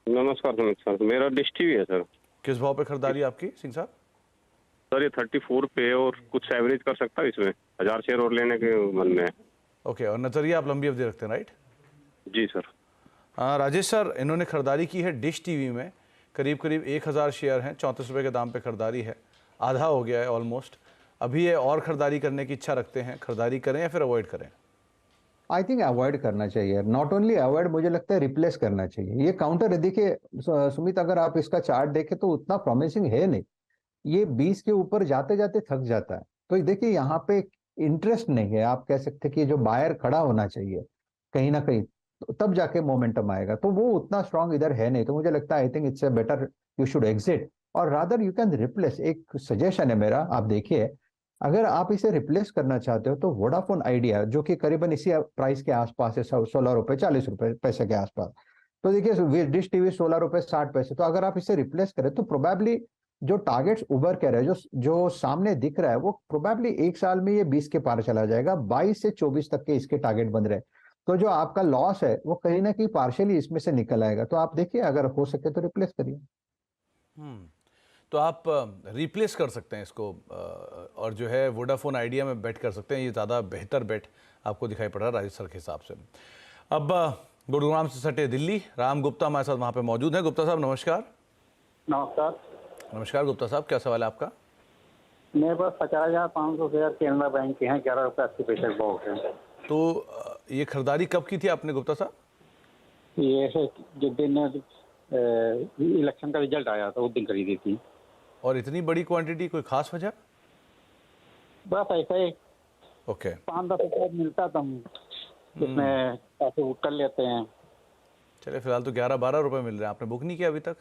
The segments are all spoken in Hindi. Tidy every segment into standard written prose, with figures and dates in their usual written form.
नमस्कार सुमित सर, मेरा डिश टीवी है सर। किस भाव पे खरीदारी है आपकी सिंह साहब? सर ये 34 पे है और कुछ एवरेज कर सकता है इसमें, 1000 शेयर और लेने के मन में है। ओके, और नजरिया आप लंबी अवधि रखते हैं, राइट? जी सर। राजेश सर, इन्होंने खरीदारी की है डिश टीवी में। करीब करीब 1000 शेयर हैं, 34 रुपये के दाम पे खरीदारी है। आधा हो गया है ऑलमोस्ट। अभी ये और खरीदारी करने की इच्छा रखते हैं, खरीदारी करें या फिर अवॉइड करें? आई थिंक अवॉइड करना चाहिए। नॉट ओनली अवॉइड, मुझे लगता है रिप्लेस करना चाहिए। ये काउंटर है, देखिए सुमित, अगर आप इसका चार्ट देखें तो उतना प्रॉमिसिंग है नहीं। ये 20 के ऊपर जाते जाते थक जाता है। तो देखिए यहाँ पे इंटरेस्ट नहीं है। आप कह सकते कि जो बायर खड़ा होना चाहिए कहीं ना कहीं, तो तब जाके मोमेंटम आएगा। तो वो उतना स्ट्रांग इधर है नहीं। तो मुझे लगता है I think it's a better you should exit, और रादर यू कैन रिप्लेस। एक सजेशन है मेरा, आप देखिए, अगर आप इसे रिप्लेस करना चाहते हो तो वोडाफोन आइडिया, जो कि करीबन इसी प्राइस के आसपास है, 16 रुपए 40 रुपए पैसे के आसपास। तो देखिए डिश टीवी 16 रुपए 60 पैसे। तो अगर आप इसे रिप्लेस करें तो प्रोबेबली जो टारगेट्स उभर के रहे, जो जो सामने दिख रहा है, वो प्रोबेबली एक साल में ये 20 के पार चला जाएगा। 22 से 24 तक के इसके टारगेट बन रहे। तो जो आपका लॉस है वो कहीं ना कहीं पार्शियली इसमें से निकल आएगा। तो आप देखिए, अगर हो सके तो रिप्लेस करिए। तो आप रिप्लेस कर सकते हैं इसको, और जो है वोडाफोन आइडिया में बेट कर सकते हैं। ये ज़्यादा बेहतर बेट आपको दिखाई पड़ रहा है राजेश सर के हिसाब से। अब गुरुग्राम से सटे दिल्ली, राम गुप्ता हमारे साथ वहाँ पे मौजूद हैं। गुप्ता साहब नमस्कार। नमस्कार। नमस्कार गुप्ता साहब, क्या सवाल है आपका? मेरे पास 50,500 शेयर केनरा बैंक के हैं, 11 रुपये 80 पैसे का भाव है। तो ये खरीदारी कब की थी आपने गुप्ता साहब? ये है जिस दिन इलेक्शन का रिजल्ट आया था उस दिन खरीदी थी। और इतनी बड़ी क्वांटिटी, कोई खास वजह? बस ऐसा ही ओके। 5-10 रुपये मिलता तो हम इसमें पैसे बुक कर लेते हैं। चलिए, फिलहाल तो 11-12 रुपये मिल रहे हैं। आपने बुक नहीं किया अभी तक?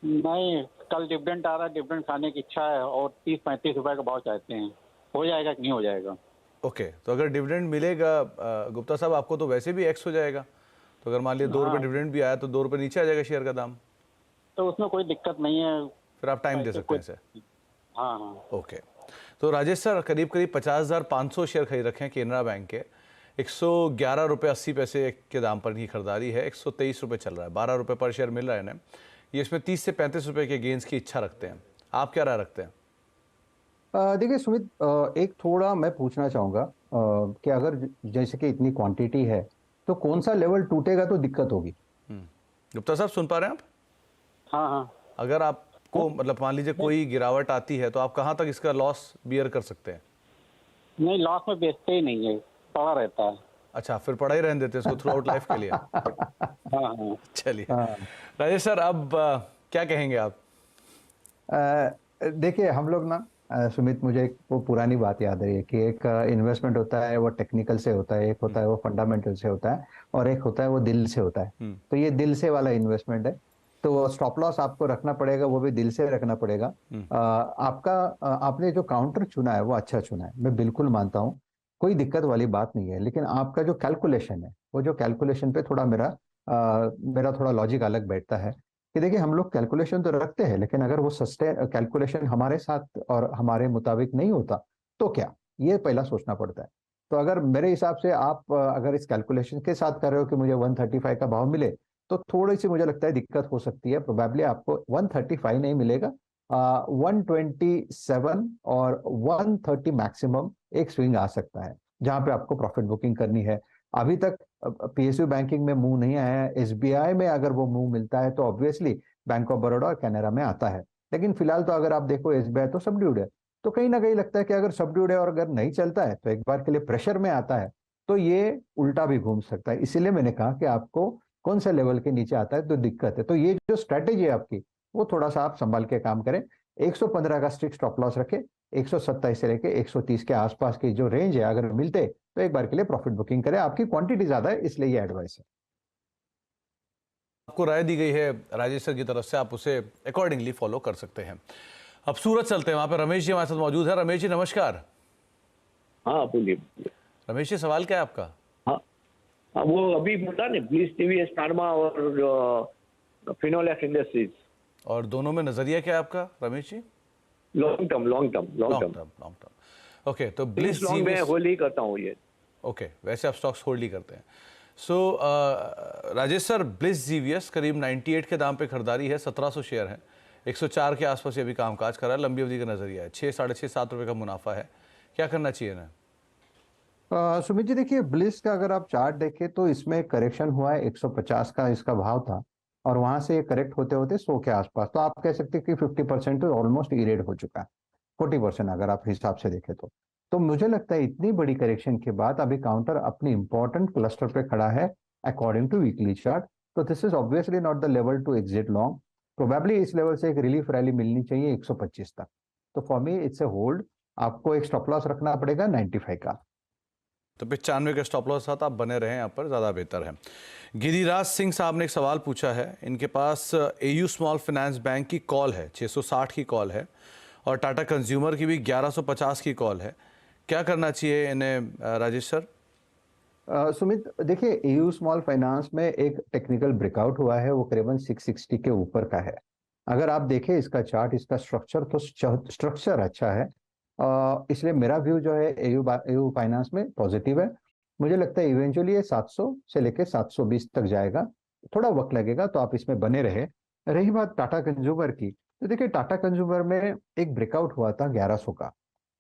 नहीं, कल डिविडेंड आ रहा है, डिविडेंड खाने की इच्छा है और 30-35 रुपये का भाव चाहते हैं। हो जाएगा कि नहीं हो जाएगा? ओके, तो अगर डिविडेंड मिलेगा गुप्ता साहब आपको, तो वैसे भी एक्स हो जाएगा। तो अगर मान लिया 2 रुपये डिविडेंड भी आया तो 2 रुपये नीचे आ जाएगा शेयर का दाम। तो उसमें कोई दिक्कत नहीं है, फिर आप टाइम दे सकते हैं इसे। हाँ हाँ। ओके, तो राजेश सर, करीब करीब 50,500 शेयर खरीद रखे हैं केनरा बैंक के। 111 रुपये 80 पैसे के दाम पर ही खरीदारी है। 123 रुपये चल रहा है, 12 रुपये पर शेयर मिल रहा है ना। ये इसमें 30 से 35 रुपये के गेंस की इच्छा रखते हैं। आप क्या राय रखते हैं? देखिए सुमित, एक थोड़ा मैं पूछना चाहूंगा कि अगर जैसे कि इतनी क्वांटिटी है तो कौन सा लेवल टूटेगा तो दिक्कत होगी? गुप्ता साहब सुन पा रहे हैं आप? हाँ हाँ। अगर आपको मतलब मान लीजिए कोई गिरावट आती है तो आप कहाँ तक इसका लॉस बियर कर सकते हैं? नहीं, लॉस में बेचते ही नहीं है, पड़ा रहता है। अच्छा, फिर पढ़ाई रहने देते हैं इसको थ्रू आउट लाइफ के लिए। हाँ हाँ। चलिए हाँ। राजेश सर, अब क्या कहेंगे आप? देखिए हम लोग ना, सुमित, मुझे एक वो पुरानी बात याद रही है कि एक इन्वेस्टमेंट होता है वो टेक्निकल से होता है, एक होता है वो फंडामेंटल से होता है, और एक होता है वो दिल से होता है। तो ये दिल से वाला इन्वेस्टमेंट है। तो स्टॉप लॉस आपको रखना पड़ेगा, वो भी दिल से रखना पड़ेगा। आपने जो काउंटर चुना है वो अच्छा चुना है, मैं बिल्कुल मानता हूँ, कोई दिक्कत वाली बात नहीं है। लेकिन आपका जो कैलकुलेशन है, वो जो कैलकुलेशन पे थोड़ा मेरा थोड़ा लॉजिक अलग बैठता है। कि देखिए हम लोग कैलकुलेशन तो रखते हैं, लेकिन अगर वो सस्टेन कैलकुलेशन हमारे साथ और हमारे मुताबिक नहीं होता तो क्या, ये पहला सोचना पड़ता है। तो अगर मेरे हिसाब से आप अगर इस कैलकुलेशन के साथ कर रहे हो कि मुझे 135 का भाव मिले, तो थोड़ी सी मुझे लगता है दिक्कत हो सकती है। प्रोबेबली आपको 135 नहीं मिलेगा, 127 और 130 मैक्सिमम एक स्विंग आ सकता है, जहां पे आपको प्रॉफिट बुकिंग करनी है। अभी तक पीएसयू बैंकिंग में मूव नहीं आया है। एसबीआई में अगर वो मूव मिलता है तो ऑब्वियसली बैंक ऑफ बड़ौदा और कैनरा में आता है। लेकिन फिलहाल तो अगर आप देखो एसबीआई तो सबड्यूड है। तो कहीं ना कहीं लगता है कि अगर सबड्यूड है और अगर नहीं चलता है तो एक बार के लिए प्रेशर में आता है, तो ये उल्टा भी घूम सकता है। इसीलिए मैंने कहा कि आपको कौन से लेवल के नीचे आता है तो दिक्कत है। तो ये जो स्ट्रैटेजी है आपकी, वो थोड़ा सा आप संभाल के काम करें। 115 का स्ट्रिक्ट स्टॉप लॉस रखे, 127 से लेके 130 के आसपास की जो रेंज है, अगर मिलते तो एक बार के लिए प्रॉफिट बुकिंग करें। आपकी क्वांटिटी ज्यादा है, इसलिए ये एडवाइस है। आपको राय दी गई है राजेश सर की तरफ से, आप उसे अकॉर्डिंगली फॉलो कर सकते हैं। अब सूरत चलते हैं, वहां पर रमेश जी हमारे साथ मौजूद है। रमेश जी नमस्कार। हाँ बोलिए। रमेश जी, सवाल क्या है आपका? हाँ हाँ, वो अभी बोला ना, ब्लिस टीवीएस फार्मा और फिनोलेक्स इंडस्ट्रीज, और दोनों में नजरिया क्या है आपका Ramesh ji? Long term. Okay, तो ब्लिस लॉन्ग में होल्ड ही करता हूँ ये। ओके, वैसे आप स्टॉक्स होल्ड ही करते हैं। सो राजेश सर, ब्लिस जीवीएस करीब 98 के दाम पे खरीदारी है, 1700 शेयर है, 104 के आसपास ये भी कामकाज कर रहा है, लंबी अवधि का नजरिया है, 6, साढ़े 6, 7 रुपये का मुनाफा है, क्या करना चाहिए ना? सुमित जी देखिए, ब्लिस का अगर आप चार्ट देखें तो इसमें करेक्शन हुआ है, 150 का इसका भाव था और वहां से ये करेक्ट होते होते 100 के आसपास, तो आप कह सकते हैं कि 50% तो ऑलमोस्ट इरेड हो चुका है, 40% अगर आप हिसाब से देखें तो मुझे लगता है इतनी बड़ी करेक्शन के बाद अभी काउंटर अपनी इंपॉर्टेंट क्लस्टर पे खड़ा है अकॉर्डिंग टू वीकली चार्ट। तो this is obviously not the level to exit long, probably इस लेवल से एक रिलीफ रैली मिलनी चाहिए 125 तक। तो for me it's a hold, आपको एक स्टॉप लॉस रखना पड़ेगा 95 का। तो 95 के स्टॉप लॉस साथ आप बने रहें यहाँ पर, ज़्यादा बेहतर है। गिरिराज सिंह साहब ने एक सवाल पूछा है, इनके पास एयू स्मॉल फाइनेंस बैंक की कॉल है, 660 की कॉल है, और टाटा कंज्यूमर की भी 1150 की कॉल है, क्या करना चाहिए इन्हें राजेश सर? सुमित देखिए, एयू स्मॉल फाइनेंस में एक टेक्निकल ब्रेकआउट हुआ है, वो करीबन 660 के ऊपर का है। अगर आप देखें इसका चार्ट, इसका स्ट्रक्चर, तो स्ट्रक्चर अच्छा है, इसलिए मेरा व्यू जो है एयू फाइनेंस में पॉजिटिव है। मुझे लगता है इवेंचुअली ये 700 से लेके 720 तक जाएगा, थोड़ा वक्त लगेगा, तो आप इसमें बने रहे। रही बात टाटा कंज्यूमर की, तो देखिए टाटा कंज्यूमर में एक ब्रेकआउट हुआ था 1100 का,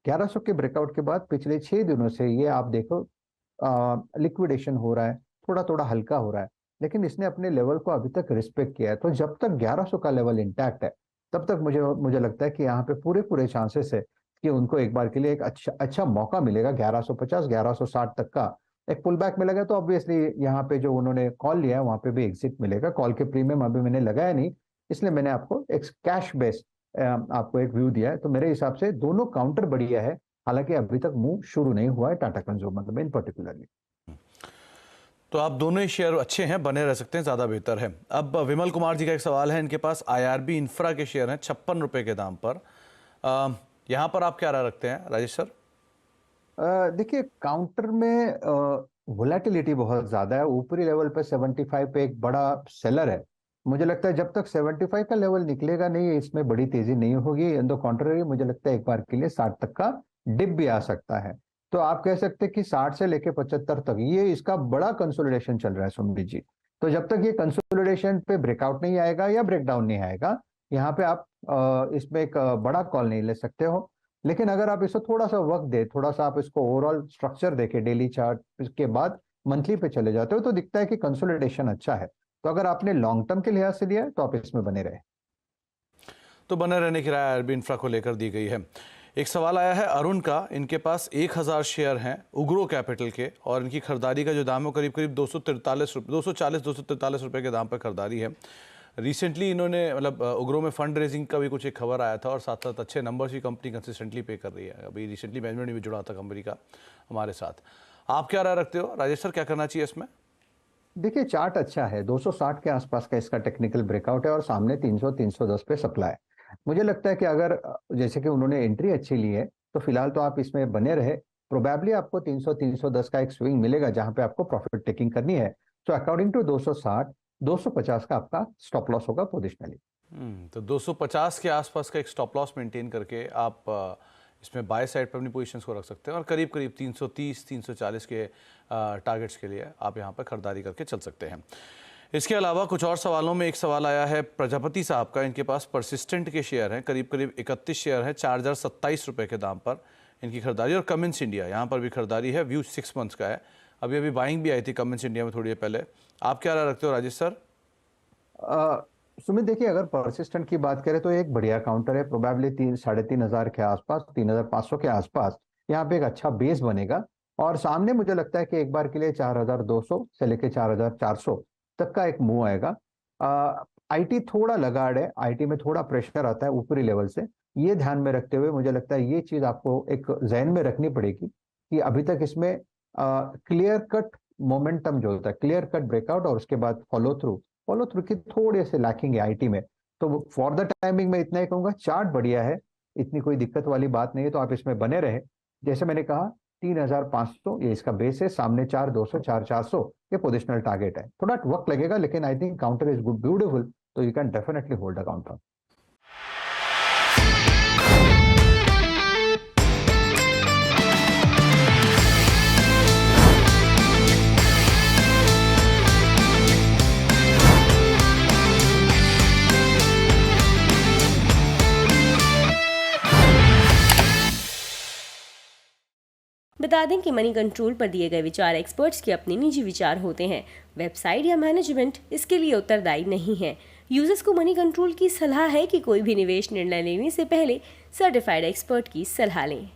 1100 के ब्रेकआउट के बाद पिछले 6 दिनों से ये आप देखो लिक्विडेशन हो रहा है, थोड़ा थोड़ा हल्का हो रहा है, लेकिन इसने अपने लेवल को अभी तक रिस्पेक्ट किया है। तो जब तक 1100 का लेवल इंटैक्ट है, तब तक मुझे लगता है कि यहाँ पे पूरे चांसेस है कि उनको एक बार के लिए एक अच्छा मौका मिलेगा। 1150 1160 तक का एक पुल बैक मिलेगा, तो ऑब्वियसली यहाँ पे जो उन्होंने कॉल लिया है वहां पे भी एग्जिट मिलेगा। कॉल के प्रीमियम अभी मैंने लगाया नहीं, इसलिए मैंने आपको एक कैश बेस आपको एक व्यू दिया है। तो मेरे हिसाब से दोनों काउंटर बढ़िया है, हालांकि अभी तक मूव शुरू नहीं हुआ है टाटा कंज्यूमर में इन पर्टिकुलरली। तो आप दोनों ही शेयर अच्छे हैं, बने रह सकते हैं, ज़्यादा बेहतर है। अब विमल कुमार जी का एक सवाल है, इनके पास आईआरबी इंफ्रा के शेयर हैं 56 रुपये के दाम पर, यहाँ पर आप क्या राय रखते हैं राजेश सर? देखिए काउंटर में वोलेटिलिटी बहुत ज्यादा है, ऊपरी लेवल पे 75 पे एक बड़ा सेलर है। मुझे लगता है जब तक 75 का लेवल निकलेगा नहीं, इसमें बड़ी तेजी नहीं होगी। इन द कॉन्ट्ररी मुझे लगता है एक बार के लिए 60 तक का डिप भी आ सकता है। तो आप कह सकते हैं कि 60 से लेके 75 तक ये इसका बड़ा कंसोलिडेशन चल रहा है सुमित जी। तो जब तक ये कंसोलिडेशन पे ब्रेकआउट नहीं आएगा या ब्रेकडाउन नहीं आएगा, यहाँ पे आप इसमें एक बड़ा कॉल नहीं ले सकते हो। लेकिन अगर आप इसको थोड़ा सा वक्त दे, थोड़ा सा आप इसको ओवरऑल स्ट्रक्चर देखें डेली चार्ट के बाद मंथली पे चले जाते हो, तो दिखता है कि कंसोलिडेशन अच्छा है। तो अगर आपने लॉन्ग टर्म के लिहाज से लिया है तो आप इसमें बने रहे। तो बने रहने की राय आईआरबी इंफ्रा को लेकर दी गई है। एक सवाल आया है अरुण का, इनके पास 1000 शेयर हैं उग्रो कैपिटल के, और इनकी खरीदारी का जो दाम है वो करीब करीब 243 रुपये के दाम पर खरीदारी है। रिसेंटली इन्होंने मतलब उग्रो में फंड रेजिंग का भी कुछ एक खबर आया था, और साथ साथ अच्छे नंबर्स भी कंपनी कंसिस्टेंटली पे कर रही है। अभी रिसेंटली मैनेजमेंट भी जुड़ा था कंपनी का हमारे साथ। आप क्या राय रखते हो राजेश सर, क्या करना चाहिए इसमें? देखिए चार्ट अच्छा है, 260 के आसपास का इसका टेक्निकल ब्रेकआउट है और सामने 300-310 पे सप्लाई। मुझे लगता है कि अगर जैसे कि उन्होंने एंट्री अच्छी ली है, तो फिलहाल तो आप इसमें बने रहे। प्रोबेबली आपको 300-310 का एक स्विंग मिलेगा जहां पे आपको प्रॉफिट टेकिंग करनी है। तो अकॉर्डिंग टू 260-250 का आपका स्टॉप लॉस होगा पोजिशनली। तो 250 के आसपास का एक स्टॉप लॉस मेंटेन करके आप इसमें बाय साइड पर अपनी पोजीशंस को रख सकते हैं, और करीब करीब 330-340 के टारगेट्स के लिए आप यहाँ पर खरीदारी करके चल सकते हैं। इसके अलावा कुछ और सवालों में एक सवाल आया है प्रजापति साहब का, इनके पास परसिस्टेंट के शेयर हैं, करीब करीब 31 शेयर हैं, 4027 रुपये के दाम पर इनकी खरीदारी, और कमिंस इंडिया यहाँ पर भी खरीदारी है, व्यू 6 मंथ्स का है। अभी अभी बाइंग भी आई थी कमिंस इंडिया में थोड़ी देर पहले। आप क्या राय रखते हो राजेश सर? सुमित देखिए, अगर परसिस्टेंट की बात करें तो एक बढ़िया काउंटर है, प्रोबेबली 3-3.5 के आसपास, 3500 के आसपास यहाँ पे एक अच्छा बेस बनेगा। और सामने मुझे लगता है कि एक बार के लिए 4200 से लेके 4400 तक का एक मूव आएगा। आईटी थोड़ा लगाड़ है, आईटी में थोड़ा प्रेशर आता है ऊपरी लेवल से, ये ध्यान में रखते हुए मुझे लगता है ये चीज आपको एक जहन में रखनी पड़ेगी कि अभी तक इसमें क्लियर कट मोमेंटम जो होता है, क्लियर कट ब्रेकआउट और उसके बाद फॉलो थ्रू की थोड़े से लैकिंग है आईटी में। तो फॉर द टाइमिंग में इतना ही कहूंगा, चार्ट बढ़िया है, इतनी कोई दिक्कत वाली बात नहीं है, तो आप इसमें बने रहे। जैसे मैंने कहा 3500 ये इसका बेस है, सामने 4200 4400 ये पोजिशनल टारगेट है। थोड़ा वक्त लगेगा, लेकिन I think counter is good beautiful, तो you can definitely hold the counter. बता दें कि मनी कंट्रोल पर दिए गए विचार एक्सपर्ट्स के अपने निजी विचार होते हैं। वेबसाइट या मैनेजमेंट इसके लिए उत्तरदायी नहीं है। यूजर्स को मनी कंट्रोल की सलाह है कि कोई भी निवेश निर्णय लेने से पहले सर्टिफाइड एक्सपर्ट की सलाह लें।